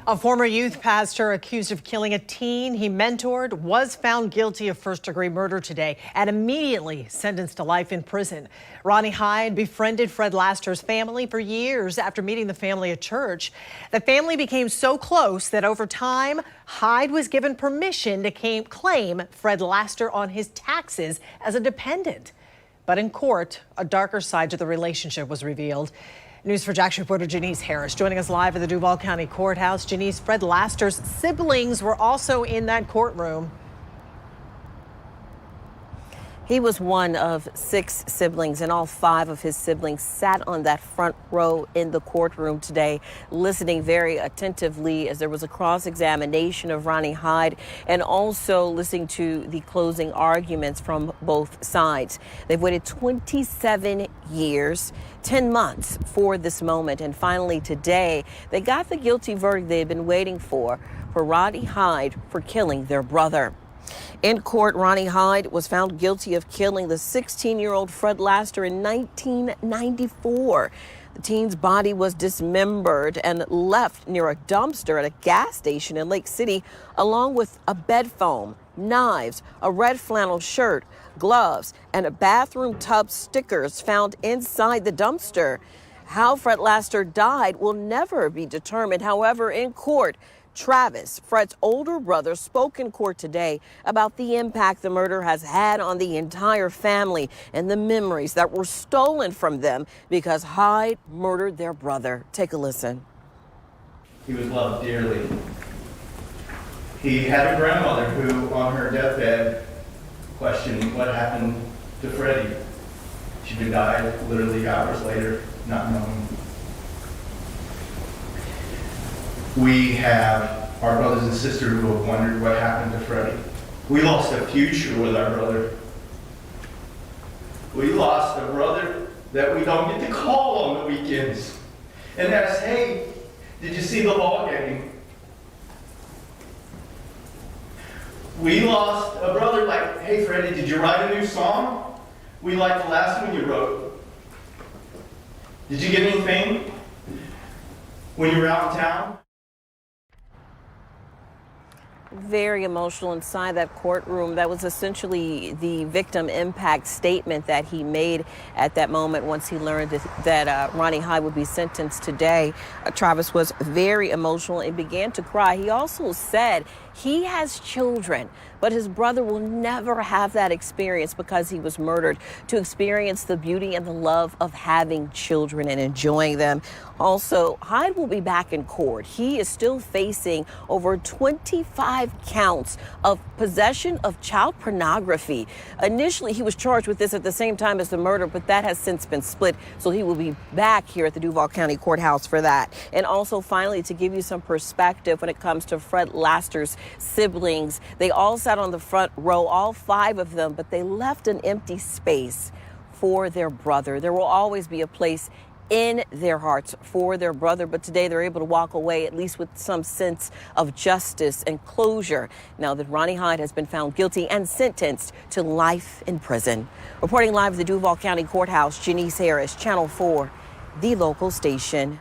A former youth pastor accused of killing a teen he mentored was found guilty of first-degree murder today and immediately sentenced to life in prison. Ronnie Hyde befriended Fred Laster's family for years after meeting the family at church. The family became so close that over time, Hyde was given permission to claim Fred Laster on his taxes as a dependent. But in court, a darker side to the relationship was revealed. News4Jax reporter Janice Harris joining us live at the Duval County Courthouse. Janice, Fred Laster's siblings were also in that courtroom. He was one of 6 siblings, and all 5 of his siblings sat on that front row in the courtroom today, listening very attentively as there was a cross-examination of Ronnie Hyde and also listening to the closing arguments from both sides. They've waited 27 years, 10 months for this moment, and finally today they got the guilty verdict they had been waiting for Ronnie Hyde for killing their brother. In court, Ronnie Hyde was found guilty of killing the 16-year-old Fred Laster in 1994. The teen's body was dismembered and left near a dumpster at a gas station in Lake City, along with a bed foam, knives, a red flannel shirt, gloves, and a bathroom tub stickers found inside the dumpster. How Fred Laster died will never be determined. However, in court, Travis, Fred's older brother, spoke in court today about the impact the murder has had on the entire family and the memories that were stolen from them because Hyde murdered their brother. Take a listen. He was loved dearly. He had a grandmother who, on her deathbed, questioned what happened to Freddie. She had died literally hours later, not knowing. We have our brothers and sisters who have wondered what happened to Freddie. We lost a future with our brother. We lost a brother that we don't get to call on the weekends and ask, hey, did you see the ball game? We lost a brother like, hey Freddie, did you write a new song? We liked the last one you wrote. Did you get anything when you were out in town? Very emotional inside that courtroom. That was essentially the victim impact statement that he made at that moment once he learned that Ronnie Hyde would be sentenced today. Travis was very emotional and began to cry. He also said he has children, but his brother will never have that experience because he was murdered, to experience the beauty and the love of having children and enjoying them. Also, Hyde will be back in court. He is still facing over 25 counts of possession of child pornography. Initially, he was charged with this at the same time as the murder, but that has since been split, so he will be back here at the Duval County Courthouse for that. And also, finally, to give you some perspective when it comes to Fred Laster's siblings, they all sat on the front row, all 5 of them, but they left an empty space for their brother. There will always be a place in their hearts for their brother, but today they're able to walk away at least with some sense of justice and closure now that Ronnie Hyde has been found guilty and sentenced to life in prison. Reporting live at the Duval County Courthouse, Janice Harris, Channel 4, the local station.